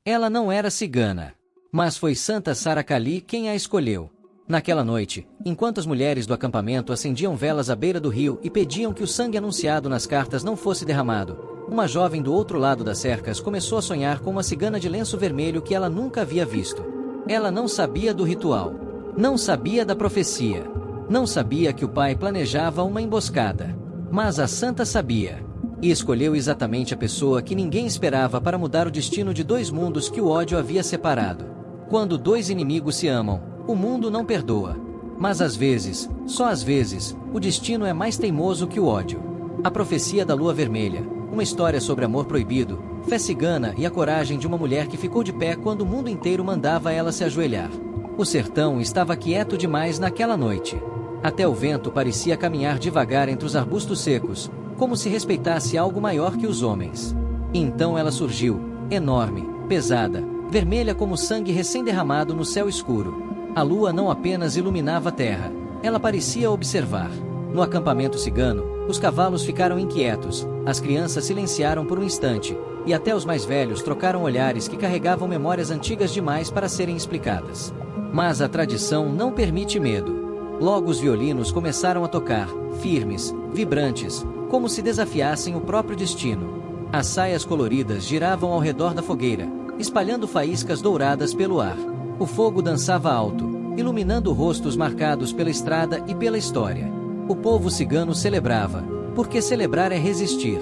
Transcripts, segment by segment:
Ela não era cigana. Mas foi Santa Sara Kali quem a escolheu. Naquela noite, enquanto as mulheres do acampamento acendiam velas à beira do rio e pediam que o sangue anunciado nas cartas não fosse derramado, uma jovem do outro lado das cercas começou a sonhar com uma cigana de lenço vermelho que ela nunca havia visto. Ela não sabia do ritual. Não sabia da profecia. Não sabia que o pai planejava uma emboscada. Mas a santa sabia. E escolheu exatamente a pessoa que ninguém esperava para mudar o destino de dois mundos que o ódio havia separado. Quando dois inimigos se amam, o mundo não perdoa. Mas às vezes, só às vezes, o destino é mais teimoso que o ódio. A profecia da lua vermelha, uma história sobre amor proibido, fé cigana e a coragem de uma mulher que ficou de pé quando o mundo inteiro mandava ela se ajoelhar. O sertão estava quieto demais naquela noite. Até o vento parecia caminhar devagar entre os arbustos secos, como se respeitasse algo maior que os homens. E então ela surgiu, enorme, pesada, vermelha como sangue recém-derramado no céu escuro. A lua não apenas iluminava a terra, ela parecia observar. No acampamento cigano, os cavalos ficaram inquietos, as crianças silenciaram por um instante, e até os mais velhos trocaram olhares que carregavam memórias antigas demais para serem explicadas. Mas a tradição não permite medo. Logo os violinos começaram a tocar, firmes, vibrantes, como se desafiassem o próprio destino. As saias coloridas giravam ao redor da fogueira, espalhando faíscas douradas pelo ar. O fogo dançava alto, iluminando rostos marcados pela estrada e pela história. O povo cigano celebrava, porque celebrar é resistir.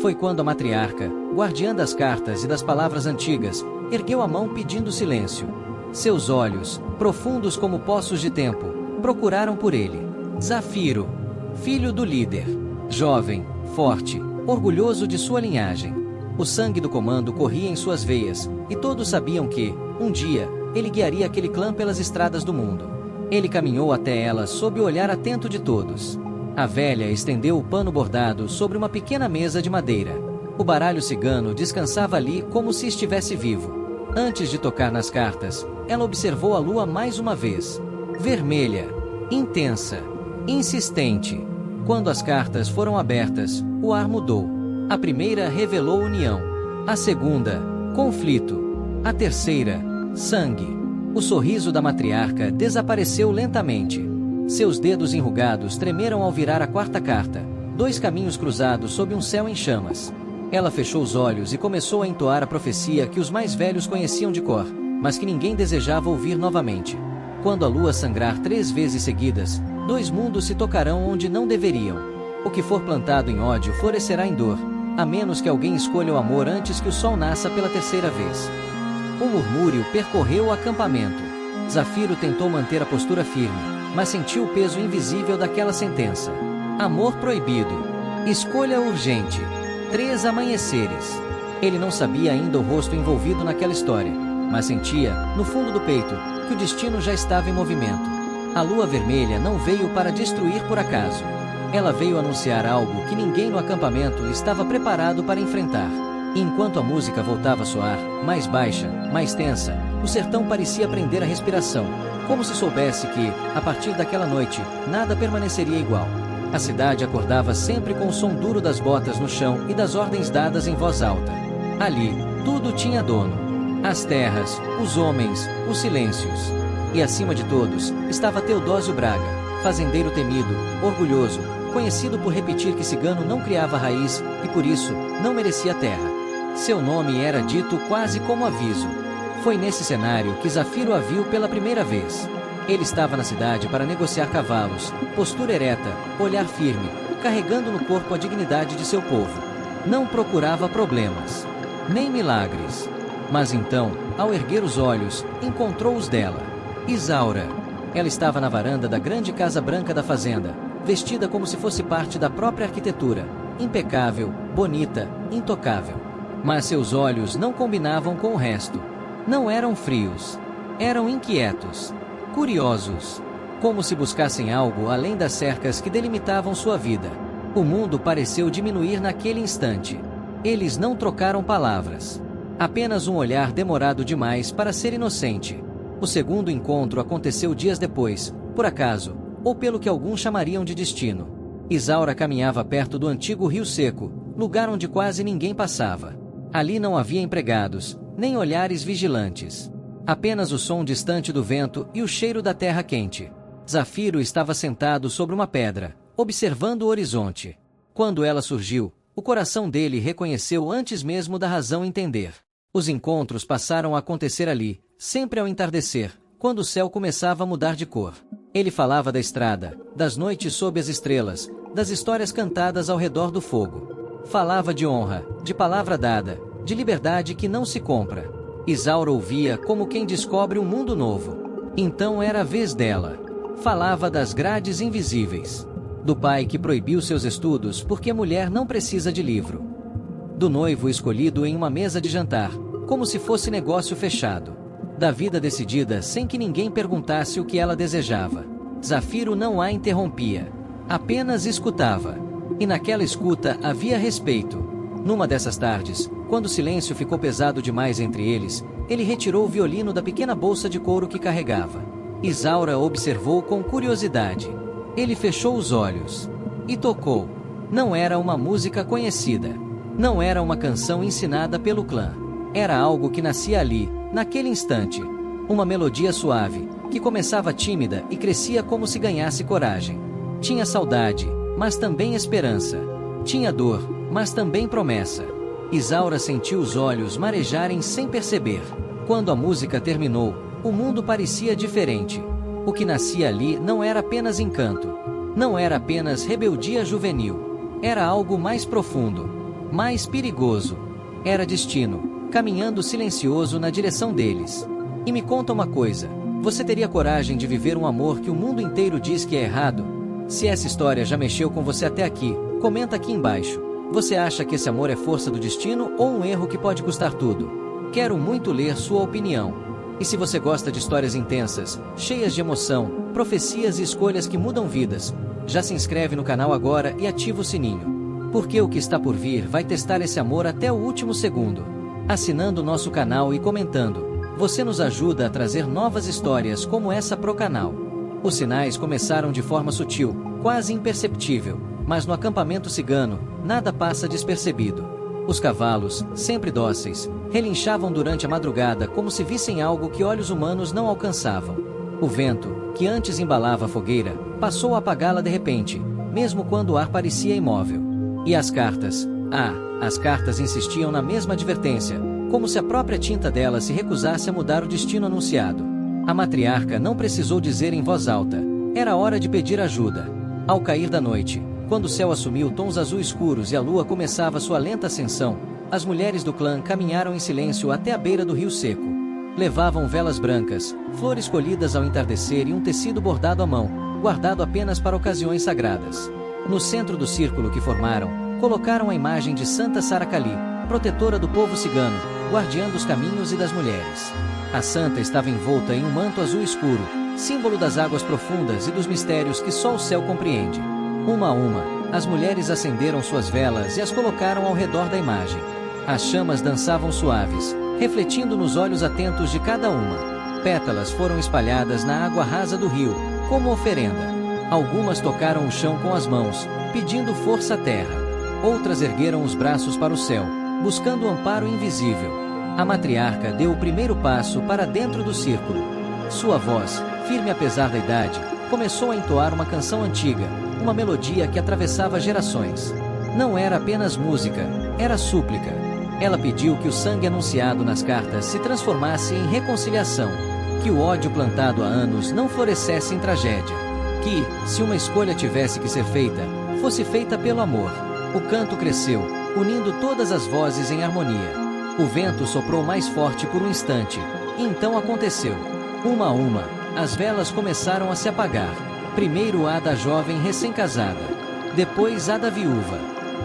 Foi quando a matriarca, guardiã das cartas e das palavras antigas, ergueu a mão pedindo silêncio. Seus olhos, profundos como poços de tempo, procuraram por ele. Zafiro, filho do líder. Jovem, forte, orgulhoso de sua linhagem. O sangue do comando corria em suas veias, e todos sabiam que, um dia, ele guiaria aquele clã pelas estradas do mundo. Ele caminhou até ela sob o olhar atento de todos. A velha estendeu o pano bordado sobre uma pequena mesa de madeira. O baralho cigano descansava ali como se estivesse vivo. Antes de tocar nas cartas, ela observou a lua mais uma vez. Vermelha, intensa, insistente. Quando as cartas foram abertas, o ar mudou. A primeira revelou união. A segunda, conflito. A terceira, sangue. O sorriso da matriarca desapareceu lentamente. Seus dedos enrugados tremeram ao virar a quarta carta. Dois caminhos cruzados sob um céu em chamas. Ela fechou os olhos e começou a entoar a profecia que os mais velhos conheciam de cor, mas que ninguém desejava ouvir novamente. Quando a lua sangrar 3 vezes seguidas, 2 mundos se tocarão onde não deveriam. O que for plantado em ódio florescerá em dor, a menos que alguém escolha o amor antes que o sol nasça pela 3ª vez. Um murmúrio percorreu o acampamento. Zafiro tentou manter a postura firme, mas sentiu o peso invisível daquela sentença. Amor proibido. Escolha urgente. 3 amanheceres. Ele não sabia ainda o rosto envolvido naquela história, mas sentia, no fundo do peito, que o destino já estava em movimento. A lua vermelha não veio para destruir por acaso. Ela veio anunciar algo que ninguém no acampamento estava preparado para enfrentar. E enquanto a música voltava a soar, mais baixa, mais tensa, o sertão parecia prender a respiração, como se soubesse que, a partir daquela noite, nada permaneceria igual. A cidade acordava sempre com o som duro das botas no chão e das ordens dadas em voz alta. Ali, tudo tinha dono. As terras, os homens, os silêncios. E acima de todos, estava Teodósio Braga, fazendeiro temido, orgulhoso, conhecido por repetir que cigano não criava raiz e por isso não merecia terra. Seu nome era dito quase como aviso. Foi nesse cenário que Zafiro a viu pela primeira vez. Ele estava na cidade para negociar cavalos, postura ereta, olhar firme, carregando no corpo a dignidade de seu povo. Não procurava problemas, nem milagres. Mas então, ao erguer os olhos, encontrou os dela. Isaura. Ela estava na varanda da grande casa branca da fazenda, vestida como se fosse parte da própria arquitetura, impecável, bonita, intocável. Mas seus olhos não combinavam com o resto. Não eram frios. Eram inquietos, curiosos, como se buscassem algo além das cercas que delimitavam sua vida. O mundo pareceu diminuir naquele instante. Eles não trocaram palavras. Apenas um olhar demorado demais para ser inocente. O segundo encontro aconteceu dias depois, por acaso, ou pelo que alguns chamariam de destino. Isaura caminhava perto do antigo rio seco, lugar onde quase ninguém passava. Ali não havia empregados, nem olhares vigilantes. Apenas o som distante do vento e o cheiro da terra quente. Zafiro estava sentado sobre uma pedra, observando o horizonte. Quando ela surgiu, o coração dele reconheceu antes mesmo da razão entender. Os encontros passaram a acontecer ali, sempre ao entardecer, quando o céu começava a mudar de cor. Ele falava da estrada, das noites sob as estrelas, das histórias cantadas ao redor do fogo. Falava de honra, de palavra dada, de liberdade que não se compra. Isaura ouvia como quem descobre um mundo novo. Então era a vez dela. Falava das grades invisíveis. Do pai que proibiu seus estudos porque mulher não precisa de livro. Do noivo escolhido em uma mesa de jantar, como se fosse negócio fechado. Da vida decidida sem que ninguém perguntasse o que ela desejava. Zafiro não a interrompia. Apenas escutava. E naquela escuta havia respeito. Numa dessas tardes, quando o silêncio ficou pesado demais entre eles, ele retirou o violino da pequena bolsa de couro que carregava. Isaura observou com curiosidade. Ele fechou os olhos. E tocou. Não era uma música conhecida. Não era uma canção ensinada pelo clã. Era algo que nascia ali, naquele instante. Uma melodia suave, que começava tímida e crescia como se ganhasse coragem. Tinha saudade, mas também esperança. Tinha dor, mas também promessa. Isaura sentiu os olhos marejarem sem perceber. Quando a música terminou, o mundo parecia diferente. O que nascia ali não era apenas encanto. Não era apenas rebeldia juvenil. Era algo mais profundo, mais perigoso. Era destino, caminhando silencioso na direção deles. E me conta uma coisa, você teria coragem de viver um amor que o mundo inteiro diz que é errado? Se essa história já mexeu com você até aqui, comenta aqui embaixo. Você acha que esse amor é força do destino ou um erro que pode custar tudo? Quero muito ler sua opinião. E se você gosta de histórias intensas, cheias de emoção, profecias e escolhas que mudam vidas, já se inscreve no canal agora e ativa o sininho. Porque o que está por vir vai testar esse amor até o último segundo. Assinando o nosso canal e comentando, você nos ajuda a trazer novas histórias como essa pro canal. Os sinais começaram de forma sutil, quase imperceptível, mas no acampamento cigano, nada passa despercebido. Os cavalos, sempre dóceis, relinchavam durante a madrugada como se vissem algo que olhos humanos não alcançavam. O vento, que antes embalava a fogueira, passou a apagá-la de repente, mesmo quando o ar parecia imóvel. E as cartas? As cartas insistiam na mesma advertência, como se a própria tinta delas se recusasse a mudar o destino anunciado. A matriarca não precisou dizer em voz alta. Era hora de pedir ajuda. Ao cair da noite, quando o céu assumiu tons azul escuros e a lua começava sua lenta ascensão, as mulheres do clã caminharam em silêncio até a beira do rio seco. Levavam velas brancas, flores colhidas ao entardecer e um tecido bordado à mão, guardado apenas para ocasiões sagradas. No centro do círculo que formaram, colocaram a imagem de Santa Sara Kali, protetora do povo cigano, guardiã dos caminhos e das mulheres. A santa estava envolta em um manto azul escuro, símbolo das águas profundas e dos mistérios que só o céu compreende. Uma a uma, as mulheres acenderam suas velas e as colocaram ao redor da imagem. As chamas dançavam suaves, refletindo nos olhos atentos de cada uma. Pétalas foram espalhadas na água rasa do rio, como oferenda. Algumas tocaram o chão com as mãos, pedindo força à terra. Outras ergueram os braços para o céu, buscando o amparo invisível. A matriarca deu o primeiro passo para dentro do círculo. Sua voz, firme apesar da idade, começou a entoar uma canção antiga, uma melodia que atravessava gerações. Não era apenas música, era súplica. Ela pediu que o sangue anunciado nas cartas se transformasse em reconciliação, que o ódio plantado há anos não florescesse em tragédia, que, se uma escolha tivesse que ser feita, fosse feita pelo amor. O canto cresceu, unindo todas as vozes em harmonia. O vento soprou mais forte por um instante, e então aconteceu. Uma a uma, as velas começaram a se apagar. Primeiro a da jovem recém-casada, depois a da viúva,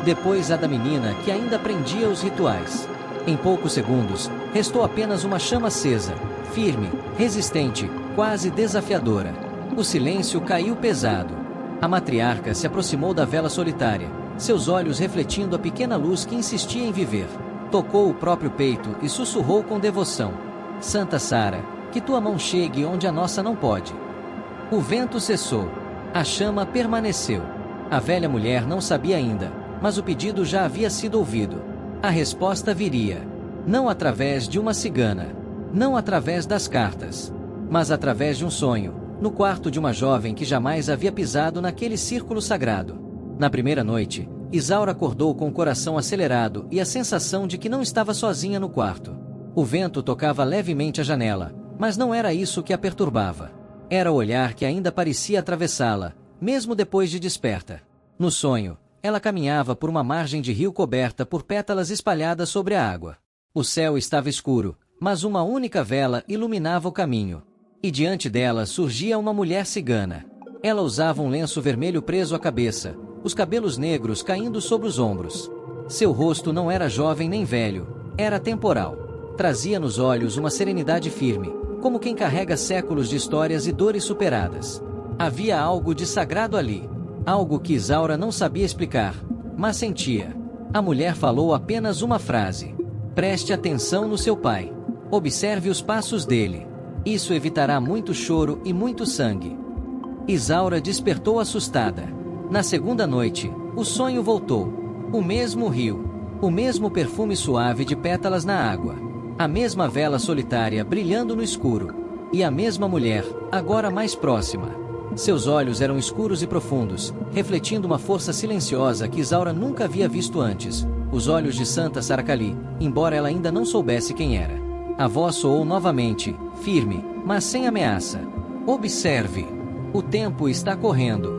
depois a da menina que ainda aprendia os rituais. Em poucos segundos, restou apenas uma chama acesa, firme, resistente, quase desafiadora. O silêncio caiu pesado. A matriarca se aproximou da vela solitária, seus olhos refletindo a pequena luz que insistia em viver. Tocou o próprio peito e sussurrou com devoção: Santa Sara, que tua mão chegue onde a nossa não pode. O vento cessou. A chama permaneceu. A velha mulher não sabia ainda, mas o pedido já havia sido ouvido. A resposta viria. Não através de uma cigana. Não através das cartas. Mas através de um sonho, no quarto de uma jovem que jamais havia pisado naquele círculo sagrado. Na primeira noite, Isaura acordou com o coração acelerado e a sensação de que não estava sozinha no quarto. O vento tocava levemente a janela, mas não era isso que a perturbava. Era o olhar que ainda parecia atravessá-la, mesmo depois de desperta. No sonho, ela caminhava por uma margem de rio coberta por pétalas espalhadas sobre a água. O céu estava escuro, mas uma única vela iluminava o caminho. E diante dela surgia uma mulher cigana. Ela usava um lenço vermelho preso à cabeça, os cabelos negros caindo sobre os ombros. Seu rosto não era jovem nem velho, era temporal. Trazia nos olhos uma serenidade firme, como quem carrega séculos de histórias e dores superadas. Havia algo de sagrado ali, algo que Isaura não sabia explicar, mas sentia. A mulher falou apenas uma frase: preste atenção no seu pai. Observe os passos dele. Isso evitará muito choro e muito sangue. Isaura despertou assustada. Na segunda noite, o sonho voltou. O mesmo rio, o mesmo perfume suave de pétalas na água, a mesma vela solitária brilhando no escuro, e a mesma mulher, agora mais próxima. Seus olhos eram escuros e profundos, refletindo uma força silenciosa que Isaura nunca havia visto antes. Os olhos de Santa Saracali, embora ela ainda não soubesse quem era. A voz soou novamente, firme, mas sem ameaça. Observe. O tempo está correndo.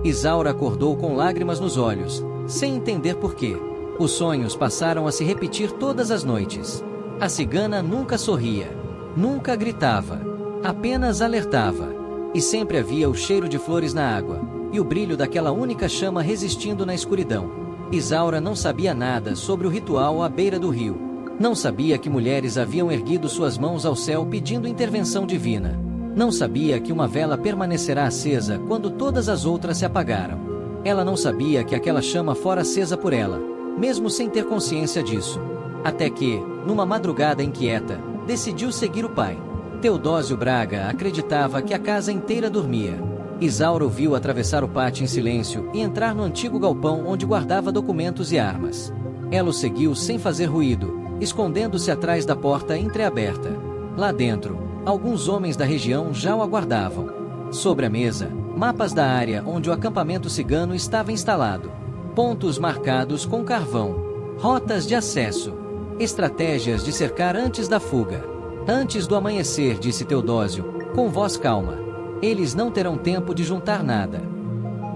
Isaura acordou com lágrimas nos olhos, sem entender porquê. Os sonhos passaram a se repetir todas as noites. A cigana nunca sorria, nunca gritava, apenas alertava. E sempre havia o cheiro de flores na água, e o brilho daquela única chama resistindo na escuridão. Isaura não sabia nada sobre o ritual à beira do rio. Não sabia que mulheres haviam erguido suas mãos ao céu pedindo intervenção divina. Não sabia que uma vela permanecerá acesa quando todas as outras se apagaram. Ela não sabia que aquela chama fora acesa por ela, mesmo sem ter consciência disso. Até que, numa madrugada inquieta, decidiu seguir o pai. Teodósio Braga acreditava que a casa inteira dormia. Isaura o viu atravessar o pátio em silêncio e entrar no antigo galpão onde guardava documentos e armas. Ela o seguiu sem fazer ruído, escondendo-se atrás da porta entreaberta. Lá dentro, alguns homens da região já o aguardavam. Sobre a mesa, mapas da área onde o acampamento cigano estava instalado. Pontos marcados com carvão. Rotas de acesso. Estratégias de cercar antes da fuga. Antes do amanhecer, disse Teodósio, com voz calma. Eles não terão tempo de juntar nada.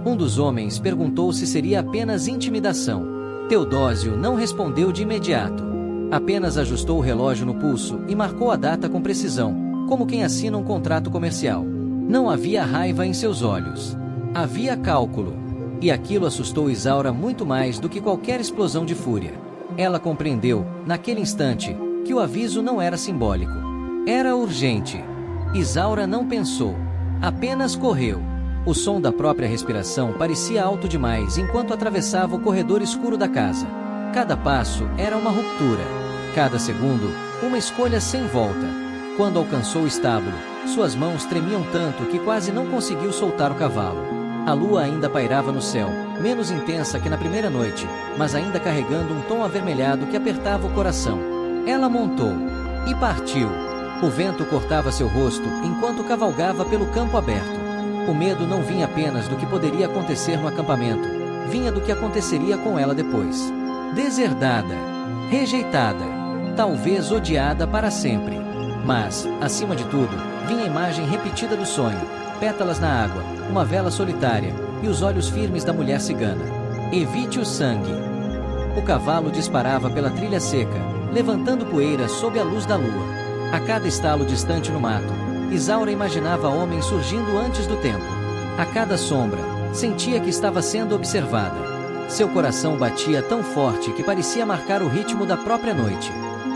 Um dos homens perguntou se seria apenas intimidação. Teodósio não respondeu de imediato. Apenas ajustou o relógio no pulso e marcou a data com precisão, como quem assina um contrato comercial. Não havia raiva em seus olhos. Havia cálculo. E aquilo assustou Isaura muito mais do que qualquer explosão de fúria. Ela compreendeu, naquele instante, que o aviso não era simbólico. Era urgente. Isaura não pensou. Apenas correu. O som da própria respiração parecia alto demais enquanto atravessava o corredor escuro da casa. Cada passo era uma ruptura. Cada segundo, uma escolha sem volta. Quando alcançou o estábulo, suas mãos tremiam tanto que quase não conseguiu soltar o cavalo. A lua ainda pairava no céu, menos intensa que na primeira noite, mas ainda carregando um tom avermelhado que apertava o coração. Ela montou e partiu. O vento cortava seu rosto enquanto cavalgava pelo campo aberto. O medo não vinha apenas do que poderia acontecer no acampamento, vinha do que aconteceria com ela depois. Deserdada, rejeitada, talvez odiada para sempre. Mas, acima de tudo, vinha a imagem repetida do sonho, pétalas na água, uma vela solitária e os olhos firmes da mulher cigana. Evite o sangue. O cavalo disparava pela trilha seca, levantando poeira sob a luz da lua. A cada estalo distante no mato, Isaura imaginava homens surgindo antes do tempo. A cada sombra, sentia que estava sendo observada. Seu coração batia tão forte que parecia marcar o ritmo da própria noite.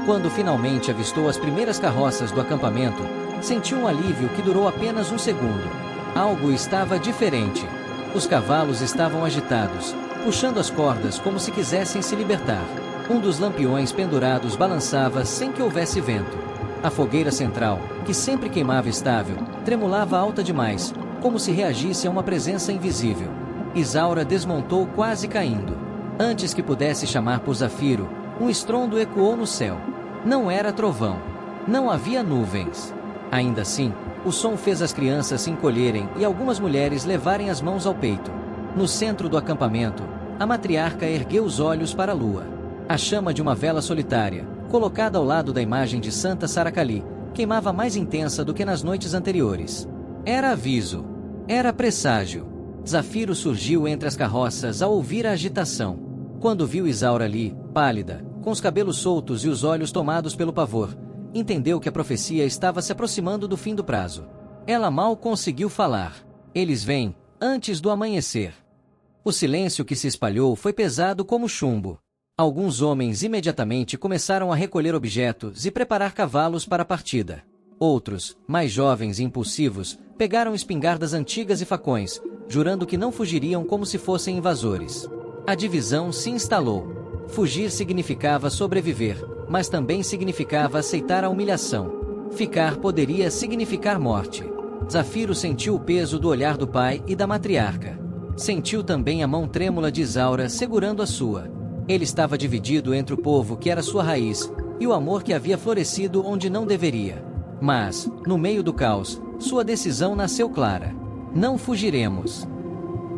Quando finalmente avistou as primeiras carroças do acampamento, sentiu um alívio que durou apenas um segundo. Algo estava diferente. Os cavalos estavam agitados, puxando as cordas como se quisessem se libertar. Um dos lampiões pendurados balançava sem que houvesse vento. A fogueira central, que sempre queimava estável, tremulava alta demais, como se reagisse a uma presença invisível. Isaura desmontou quase caindo. Antes que pudesse chamar por Zafiro, Um estrondo ecoou no céu. Não era trovão. Não havia nuvens. Ainda assim, o som fez as crianças se encolherem e algumas mulheres levarem as mãos ao peito. No centro do acampamento, a matriarca ergueu os olhos para a lua. A chama de uma vela solitária, colocada ao lado da imagem de Santa Saracali, queimava mais intensa do que nas noites anteriores. Era aviso. Era presságio. Zafiro surgiu entre as carroças ao ouvir a agitação. Quando viu Isaura ali, pálida, com os cabelos soltos e os olhos tomados pelo pavor, entendeu que a profecia estava se aproximando do fim do prazo. Ela mal conseguiu falar. Eles vêm, antes do amanhecer. O silêncio que se espalhou foi pesado como chumbo. Alguns homens imediatamente começaram a recolher objetos e preparar cavalos para a partida. Outros, mais jovens e impulsivos, pegaram espingardas antigas e facões, jurando que não fugiriam como se fossem invasores. A divisão se instalou. Fugir significava sobreviver, mas também significava aceitar a humilhação. Ficar poderia significar morte. Zafiro sentiu o peso do olhar do pai e da matriarca. Sentiu também a mão trêmula de Isaura segurando a sua. Ele estava dividido entre o povo que era sua raiz e o amor que havia florescido onde não deveria. Mas, no meio do caos, sua decisão nasceu clara. Não fugiremos.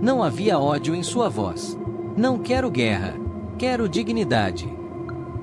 Não havia ódio em sua voz. Não quero guerra. Quero dignidade.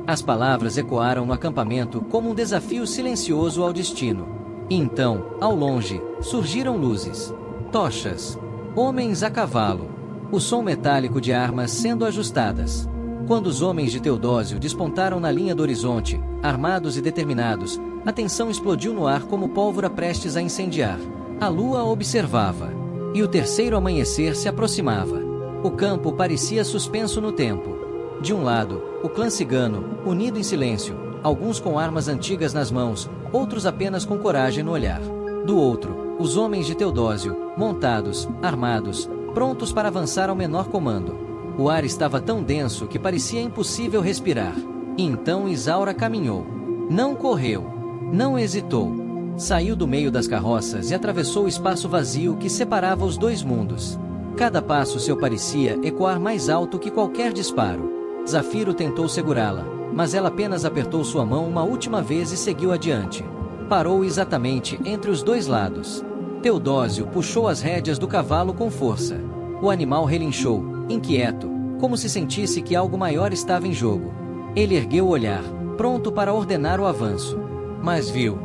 As palavras ecoaram no acampamento como um desafio silencioso ao destino. E então, ao longe, surgiram luzes. Tochas. Homens a cavalo. O som metálico de armas sendo ajustadas. Quando os homens de Teodósio despontaram na linha do horizonte, armados e determinados, a tensão explodiu no ar como pólvora prestes a incendiar. A lua observava. E o terceiro amanhecer se aproximava. O campo parecia suspenso no tempo. De um lado, o clã cigano, unido em silêncio, alguns com armas antigas nas mãos, outros apenas com coragem no olhar. Do outro, os homens de Teodósio, montados, armados, prontos para avançar ao menor comando. O ar estava tão denso que parecia impossível respirar. E então Isaura caminhou. Não correu. Não hesitou. Saiu do meio das carroças e atravessou o espaço vazio que separava os dois mundos. Cada passo seu parecia ecoar mais alto que qualquer disparo. Zafiro tentou segurá-la, mas ela apenas apertou sua mão uma última vez e seguiu adiante. Parou exatamente entre os dois lados. Teodósio puxou as rédeas do cavalo com força. O animal relinchou, inquieto, como se sentisse que algo maior estava em jogo. Ele ergueu o olhar, pronto para ordenar o avanço. Mas viu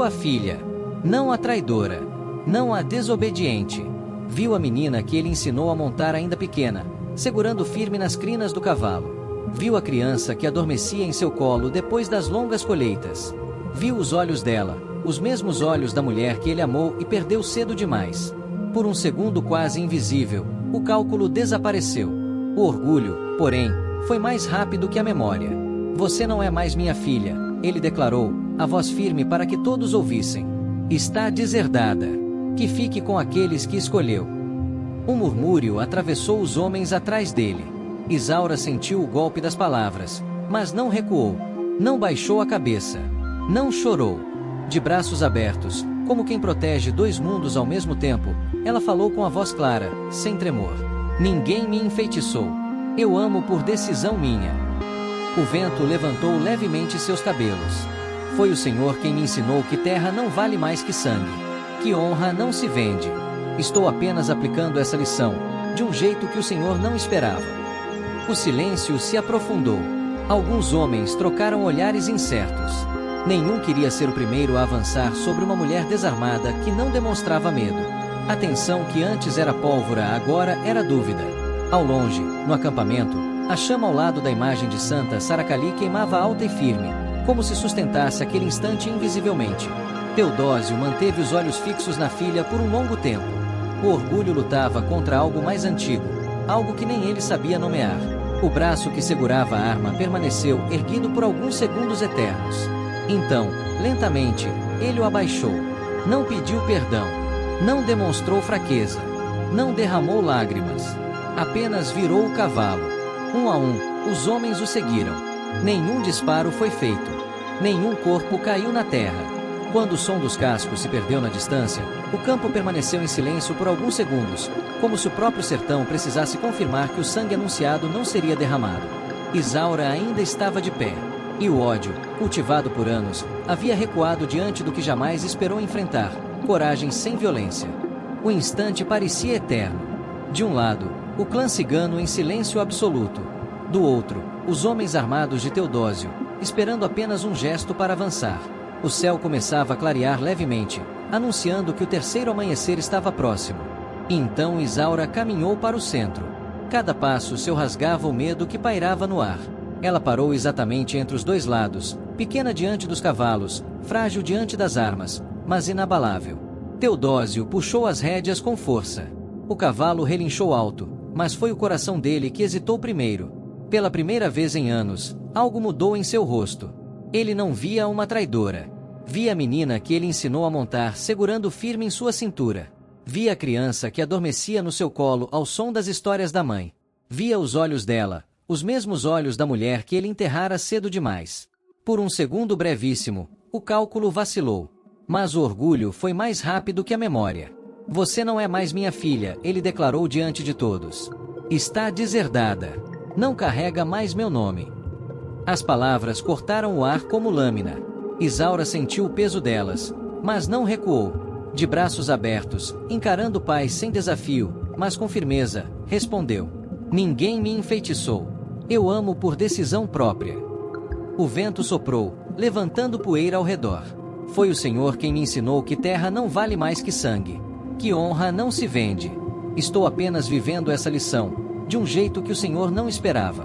a filha, não a traidora, não a desobediente. Viu a menina que ele ensinou a montar ainda pequena, segurando firme nas crinas do cavalo. Viu a criança que adormecia em seu colo depois das longas colheitas. Viu os olhos dela, os mesmos olhos da mulher que ele amou e perdeu cedo demais. Por um segundo quase invisível, o cálculo desapareceu. O orgulho, porém, foi mais rápido que a memória. Você não é mais minha filha, ele declarou, a voz firme para que todos ouvissem. Está deserdada. Que fique com aqueles que escolheu. Um murmúrio atravessou os homens atrás dele. Isaura sentiu o golpe das palavras, mas não recuou. Não baixou a cabeça. Não chorou. De braços abertos, como quem protege dois mundos ao mesmo tempo, ela falou com a voz clara, sem tremor. Ninguém me enfeitiçou. Eu amo por decisão minha. O vento levantou levemente seus cabelos. Foi o Senhor quem me ensinou que terra não vale mais que sangue. Que honra não se vende. Estou apenas aplicando essa lição, de um jeito que o Senhor não esperava. O silêncio se aprofundou. Alguns homens trocaram olhares incertos. Nenhum queria ser o primeiro a avançar sobre uma mulher desarmada que não demonstrava medo. A tensão que antes era pólvora agora era dúvida. Ao longe, no acampamento, a chama ao lado da imagem de Santa Saracali queimava alta e firme, como se sustentasse aquele instante invisivelmente. Teodósio manteve os olhos fixos na filha por um longo tempo. O orgulho lutava contra algo mais antigo, algo que nem ele sabia nomear. O braço que segurava a arma permaneceu erguido por alguns segundos eternos. Então, lentamente, ele o abaixou. Não pediu perdão. Não demonstrou fraqueza. Não derramou lágrimas. Apenas virou o cavalo. Um a um, os homens o seguiram. Nenhum disparo foi feito. Nenhum corpo caiu na terra. Quando o som dos cascos se perdeu na distância, o campo permaneceu em silêncio por alguns segundos, como se o próprio sertão precisasse confirmar que o sangue anunciado não seria derramado. Isaura ainda estava de pé. E o ódio, cultivado por anos, havia recuado diante do que jamais esperou enfrentar: coragem sem violência. O instante parecia eterno. De um lado, o clã cigano em silêncio absoluto. Do outro, os homens armados de Teodósio, esperando apenas um gesto para avançar. O céu começava a clarear levemente, anunciando que o terceiro amanhecer estava próximo. E então Isaura caminhou para o centro. Cada passo seu rasgava o medo que pairava no ar. Ela parou exatamente entre os dois lados, pequena diante dos cavalos, frágil diante das armas, mas inabalável. Teodósio puxou as rédeas com força. O cavalo relinchou alto, mas foi o coração dele que hesitou primeiro. Pela primeira vez em anos, algo mudou em seu rosto. Ele não via uma traidora. Via a menina que ele ensinou a montar segurando firme em sua cintura. Via a criança que adormecia no seu colo ao som das histórias da mãe. Via os olhos dela, os mesmos olhos da mulher que ele enterrara cedo demais. Por um segundo brevíssimo, o cálculo vacilou. Mas o orgulho foi mais rápido que a memória. Você não é mais minha filha, ele declarou diante de todos. Está deserdada. Não carrega mais meu nome. As palavras cortaram o ar como lâmina. Isaura sentiu o peso delas, mas não recuou. De braços abertos, encarando o pai sem desafio, mas com firmeza, respondeu: ninguém me enfeitiçou. Eu amo por decisão própria. O vento soprou, levantando poeira ao redor. Foi o Senhor quem me ensinou que terra não vale mais que sangue, que honra não se vende. Estou apenas vivendo essa lição, de um jeito que o Senhor não esperava.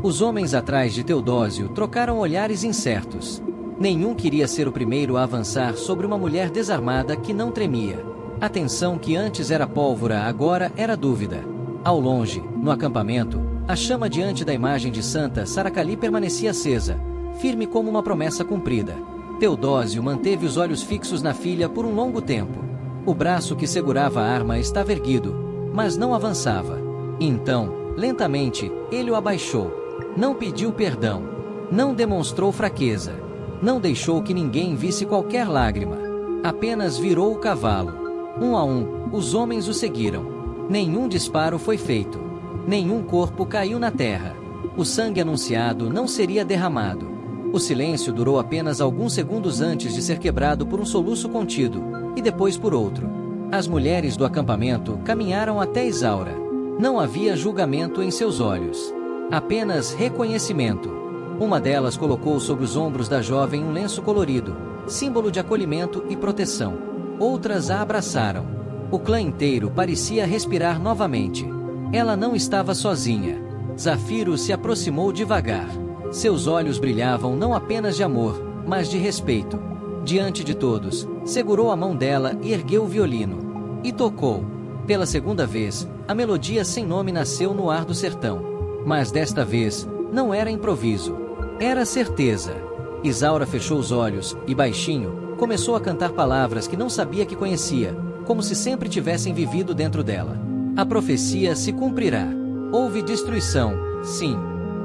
Os homens atrás de Teodósio trocaram olhares incertos. Nenhum queria ser o primeiro a avançar sobre uma mulher desarmada que não tremia. A tensão que antes era pólvora agora era dúvida. Ao longe, no acampamento, a chama diante da imagem de Santa Saracali permanecia acesa, firme como uma promessa cumprida. Teodósio manteve os olhos fixos na filha por um longo tempo. O braço que segurava a arma estava erguido, mas não avançava. Então, lentamente, ele o abaixou. Não pediu perdão. Não demonstrou fraqueza. Não deixou que ninguém visse qualquer lágrima. Apenas virou o cavalo. Um a um, os homens o seguiram. Nenhum disparo foi feito. Nenhum corpo caiu na terra. O sangue anunciado não seria derramado. O silêncio durou apenas alguns segundos antes de ser quebrado por um soluço contido, e depois por outro. As mulheres do acampamento caminharam até Isaura. Não havia julgamento em seus olhos. Apenas reconhecimento. Uma delas colocou sobre os ombros da jovem um lenço colorido, símbolo de acolhimento e proteção. Outras a abraçaram. O clã inteiro parecia respirar novamente. Ela não estava sozinha. Zafiro se aproximou devagar. Seus olhos brilhavam não apenas de amor, mas de respeito. Diante de todos, segurou a mão dela e ergueu o violino. E tocou. Pela segunda vez, a melodia sem nome nasceu no ar do sertão. Mas desta vez, não era improviso. Era certeza. Isaura fechou os olhos e, baixinho, começou a cantar palavras que não sabia que conhecia, como se sempre tivessem vivido dentro dela. A profecia se cumprirá. Houve destruição, sim,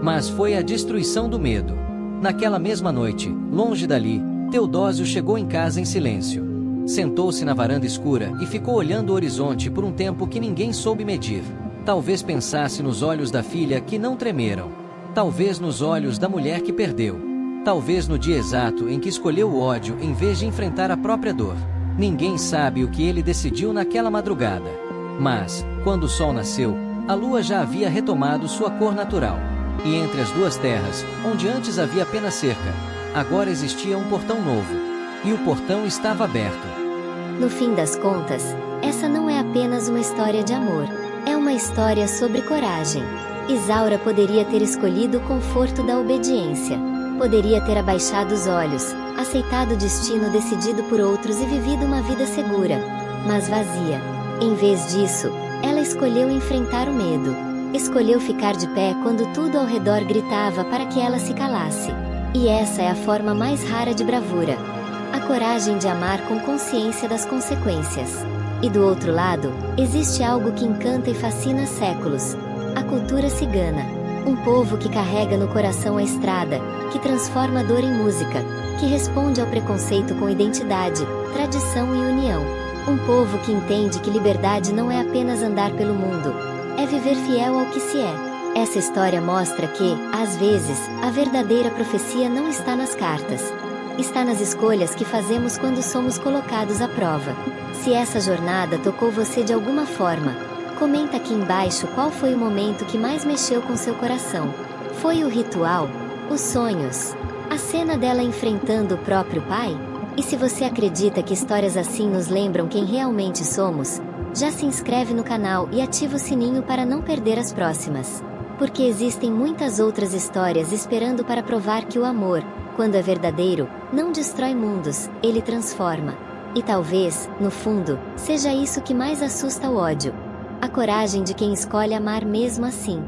mas foi a destruição do medo. Naquela mesma noite, longe dali, Teodósio chegou em casa em silêncio. Sentou-se na varanda escura e ficou olhando o horizonte por um tempo que ninguém soube medir. Talvez pensasse nos olhos da filha que não tremeram. Talvez nos olhos da mulher que perdeu. Talvez no dia exato em que escolheu o ódio em vez de enfrentar a própria dor. Ninguém sabe o que ele decidiu naquela madrugada. Mas, quando o sol nasceu, a lua já havia retomado sua cor natural. E entre as duas terras, onde antes havia apenas cerca, agora existia um portão novo. E o portão estava aberto. No fim das contas, essa não é apenas uma história de amor. É uma história sobre coragem. Isaura poderia ter escolhido o conforto da obediência. Poderia ter abaixado os olhos, aceitado o destino decidido por outros e vivido uma vida segura, mas vazia. Em vez disso, ela escolheu enfrentar o medo. Escolheu ficar de pé quando tudo ao redor gritava para que ela se calasse. E essa é a forma mais rara de bravura. A coragem de amar com consciência das consequências. E do outro lado, existe algo que encanta e fascina há séculos: a cultura cigana. Um povo que carrega no coração a estrada, que transforma a dor em música, que responde ao preconceito com identidade, tradição e união. Um povo que entende que liberdade não é apenas andar pelo mundo, é viver fiel ao que se é. Essa história mostra que, às vezes, a verdadeira profecia não está nas cartas. Está nas escolhas que fazemos quando somos colocados à prova. Se essa jornada tocou você de alguma forma, comenta aqui embaixo qual foi o momento que mais mexeu com seu coração. Foi o ritual? Os sonhos? A cena dela enfrentando o próprio pai? E se você acredita que histórias assim nos lembram quem realmente somos, já se inscreve no canal e ativa o sininho para não perder as próximas. Porque existem muitas outras histórias esperando para provar que o amor, quando é verdadeiro, não destrói mundos, ele transforma. E talvez, no fundo, seja isso que mais assusta o ódio. A coragem de quem escolhe amar mesmo assim.